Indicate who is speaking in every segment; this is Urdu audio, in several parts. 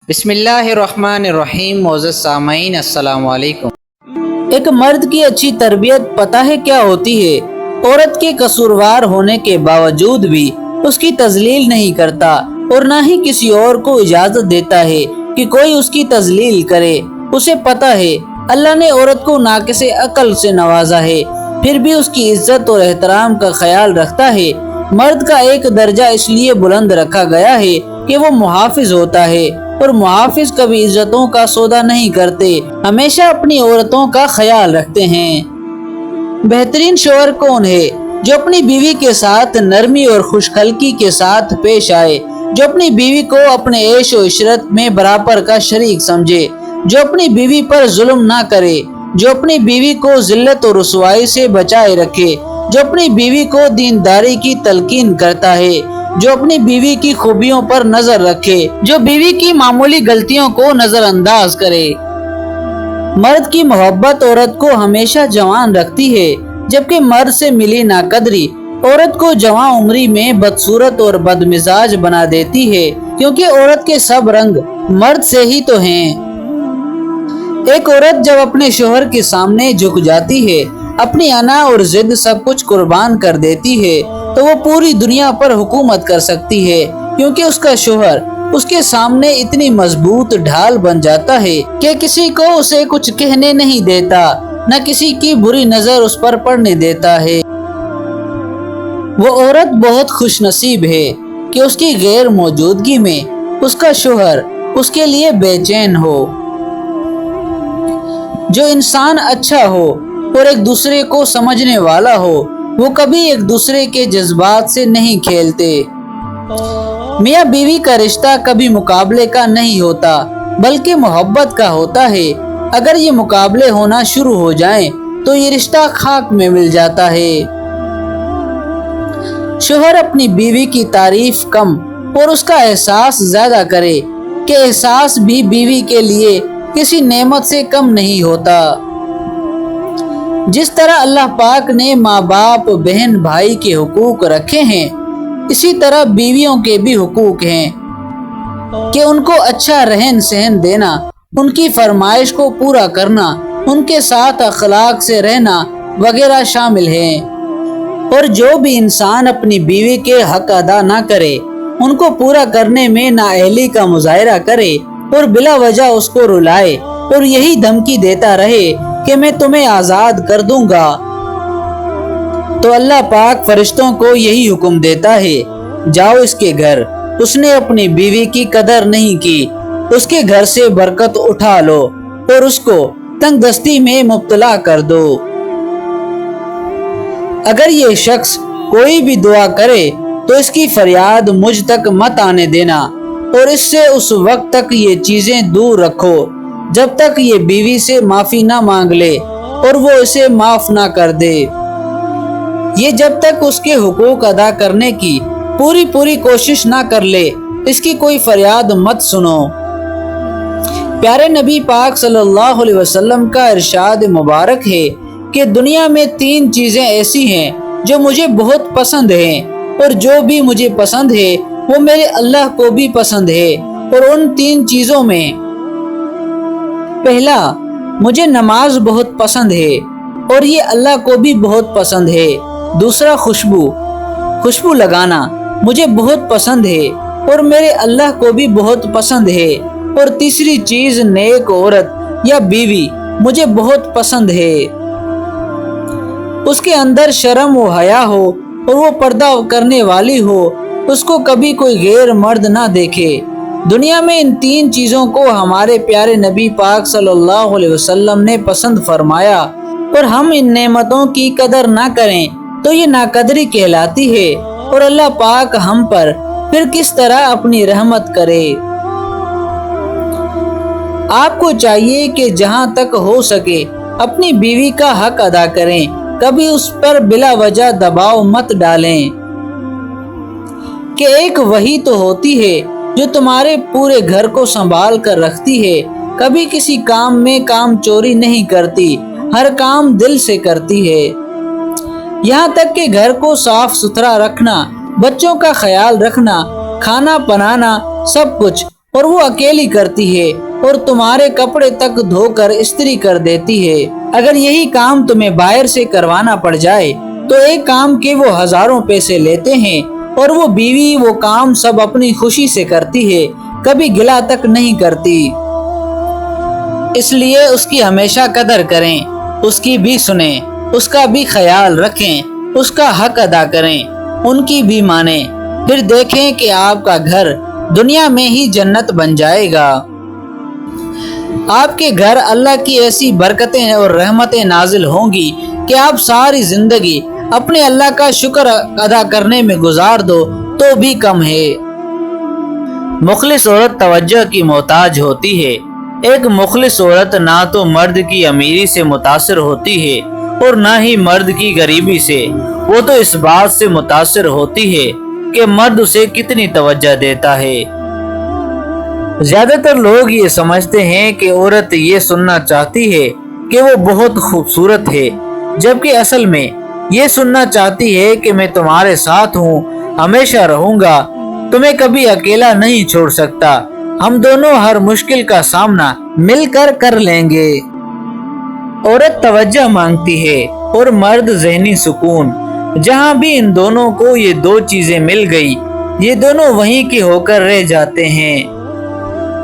Speaker 1: بسم اللہ الرحمن الرحیم۔ معزز سامعین السلام علیکم۔
Speaker 2: ایک مرد کی اچھی تربیت پتہ ہے کیا ہوتی ہے؟ عورت کے قصوروار ہونے کے باوجود بھی اس کی تذلیل نہیں کرتا اور نہ ہی کسی اور کو اجازت دیتا ہے کہ کوئی اس کی تذلیل کرے۔ اسے پتہ ہے اللہ نے عورت کو ناقص عقل سے نوازا ہے، پھر بھی اس کی عزت اور احترام کا خیال رکھتا ہے۔ مرد کا ایک درجہ اس لیے بلند رکھا گیا ہے کہ وہ محافظ ہوتا ہے، اور محافظ کبھی عزتوں کا سودا نہیں کرتے، ہمیشہ اپنی عورتوں کا خیال رکھتے ہیں۔ بہترین شوہر کون ہے؟ جو اپنی بیوی کے ساتھ نرمی اور خوش خلقی کے ساتھ پیش آئے، جو اپنی بیوی کو اپنے عیش و عشرت میں برابر کا شریک سمجھے، جو اپنی بیوی پر ظلم نہ کرے، جو اپنی بیوی کو ذلت اور رسوائی سے بچائے رکھے، جو اپنی بیوی کو دینداری کی تلقین کرتا ہے، جو اپنی بیوی کی خوبیوں پر نظر رکھے، جو بیوی کی معمولی غلطیوں کو نظر انداز کرے۔ مرد کی محبت عورت کو ہمیشہ جوان رکھتی ہے، جبکہ مرد سے ملی ناقدری عورت کو جوان عمری میں بدصورت اور بدمزاج بنا دیتی ہے، کیونکہ عورت کے سب رنگ مرد سے ہی تو ہیں۔ ایک عورت جب اپنے شوہر کے سامنے جھک جاتی ہے، اپنی انا اور ضد سب کچھ قربان کر دیتی ہے، تو وہ پوری دنیا پر حکومت کر سکتی ہے، کیونکہ اس کا شوہر اس کے سامنے اتنی مضبوط ڈھال بن جاتا ہے کہ کسی کو اسے کچھ کہنے نہیں دیتا، نہ کسی کی بری نظر اس پر پڑنے دیتا ہے۔ وہ عورت بہت خوش نصیب ہے کہ اس کی غیر موجودگی میں اس کا شوہر اس کے لیے بے چین ہو۔ جو انسان اچھا ہو اور ایک دوسرے کو سمجھنے والا ہو، وہ کبھی ایک دوسرے کے جذبات سے نہیں کھیلتے۔ میاں بیوی کا رشتہ کبھی مقابلے کا نہیں ہوتا، بلکہ محبت کا ہوتا ہے۔ اگر یہ مقابلے ہونا شروع ہو جائیں تو یہ رشتہ خاک میں مل جاتا ہے۔ شوہر اپنی بیوی کی تعریف کم اور اس کا احساس زیادہ کرے کہ احساس بھی بیوی کے لیے کسی نعمت سے کم نہیں ہوتا۔ جس طرح اللہ پاک نے ماں باپ، بہن بھائی کے حقوق رکھے ہیں، اسی طرح بیویوں کے بھی حقوق ہیں کہ ان کو اچھا رہن سہن دینا، ان کی فرمائش کو پورا کرنا، ان کے ساتھ اخلاق سے رہنا وغیرہ شامل ہیں۔ اور جو بھی انسان اپنی بیوی کے حق ادا نہ کرے، ان کو پورا کرنے میں نااہلی کا مظاہرہ کرے اور بلا وجہ اس کو رلائے اور یہی دھمکی دیتا رہے کہ میں تمہیں آزاد کر دوں گا، تو اللہ پاک فرشتوں کو یہی حکم دیتا ہے، جاؤ اس کے گھر، اس نے اپنی بیوی کی قدر نہیں کی، اس کے گھر سے برکت اٹھا لو اور اس کو تنگ دستی میں مبتلا کر دو۔ اگر یہ شخص کوئی بھی دعا کرے تو اس کی فریاد مجھ تک مت آنے دینا، اور اس سے اس وقت تک یہ چیزیں دور رکھو جب تک یہ بیوی سے معافی نہ مانگ لے اور وہ اسے معاف نہ کر دے۔ یہ جب تک اس کے حقوق ادا کرنے کی پوری کوشش نہ کر لے، اس کی کوئی فریاد مت سنو۔ پیارے نبی پاک صلی اللہ علیہ وسلم کا ارشاد مبارک ہے کہ دنیا میں 3 چیزیں ایسی ہیں جو مجھے بہت پسند ہیں، اور جو بھی مجھے پسند ہے وہ میرے اللہ کو بھی پسند ہے۔ اور ان 3 چیزوں میں پہلا، مجھے نماز بہت پسند ہے اور یہ اللہ کو بھی بہت پسند ہے۔ دوسرا، خوشبو لگانا مجھے بہت پسند ہے اور میرے اللہ کو بھی بہت پسند ہے۔ اور تیسری چیز، نیک عورت یا بیوی مجھے بہت پسند ہے، اس کے اندر شرم و حیا ہو اور وہ پردہ کرنے والی ہو، اس کو کبھی کوئی غیر مرد نہ دیکھے۔ دنیا میں ان 3 چیزوں کو ہمارے پیارے نبی پاک صلی اللہ علیہ وسلم نے پسند فرمایا، اور ہم ان نعمتوں کی قدر نہ کریں تو یہ ناقدری کہلاتی ہے، اور اللہ پاک ہم پر پھر کس طرح اپنی رحمت کرے۔ آپ کو چاہیے کہ جہاں تک ہو سکے اپنی بیوی کا حق ادا کریں، کبھی اس پر بلا وجہ دباؤ مت ڈالیں، کہ ایک وہی تو ہوتی ہے جو تمہارے پورے گھر کو سنبھال کر رکھتی ہے، کبھی کسی کام میں کام چوری نہیں کرتی، ہر کام دل سے کرتی ہے، یہاں تک کہ گھر کو صاف ستھرا رکھنا، بچوں کا خیال رکھنا، کھانا بنانا، سب کچھ، اور وہ اکیلی کرتی ہے اور تمہارے کپڑے تک دھو کر استری کر دیتی ہے۔ اگر یہی کام تمہیں باہر سے کروانا پڑ جائے تو ایک کام کے وہ ہزاروں پیسے لیتے ہیں، اور وہ بیوی وہ کام سب اپنی خوشی سے کرتی ہے، کبھی گلہ تک نہیں کرتی۔ اس لیے اس کی ہمیشہ قدر کریں، اس کی بھی سنیں، اس کا بھی خیال رکھیں، اس کا حق ادا کریں، ان کی بھی مانیں، پھر دیکھیں کہ آپ کا گھر دنیا میں ہی جنت بن جائے گا۔ آپ کے گھر اللہ کی ایسی برکتیں اور رحمتیں نازل ہوں گی کہ آپ ساری زندگی اپنے اللہ کا شکر ادا کرنے میں گزار دو تو بھی کم ہے۔ مخلص عورت توجہ کی محتاج ہوتی ہے۔ ایک مخلص عورت نہ تو مرد کی امیری سے متاثر ہوتی ہے اور نہ ہی مرد کی غریبی سے، وہ تو اس بات سے متاثر ہوتی ہے کہ مرد اسے کتنی توجہ دیتا ہے۔ زیادہ تر لوگ یہ سمجھتے ہیں کہ عورت یہ سننا چاہتی ہے کہ وہ بہت خوبصورت ہے، جبکہ اصل میں یہ سننا چاہتی ہے کہ میں تمہارے ساتھ ہوں، ہمیشہ رہوں گا، تمہیں کبھی اکیلا نہیں چھوڑ سکتا، ہم دونوں ہر مشکل کا سامنا مل کر لیں گے۔ عورت توجہ مانگتی ہے اور مرد ذہنی سکون۔ جہاں بھی ان دونوں کو یہ دو چیزیں مل گئی، یہ دونوں وہیں کے ہو کر رہ جاتے ہیں۔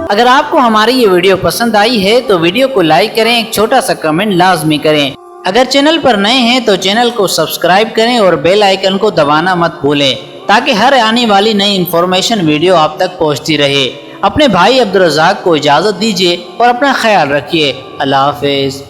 Speaker 1: اگر آپ کو ہماری یہ ویڈیو پسند آئی ہے تو ویڈیو کو لائک کریں، ایک چھوٹا سا کمنٹ لازمی کریں۔ اگر چینل پر نئے ہیں تو چینل کو سبسکرائب کریں اور بیل آئیکن کو دبانا مت بھولیں تاکہ ہر آنے والی نئی انفارمیشن ویڈیو آپ تک پہنچتی رہے۔ اپنے بھائی عبدالرزاق کو اجازت دیجیے اور اپنا خیال رکھیے۔ اللہ حافظ۔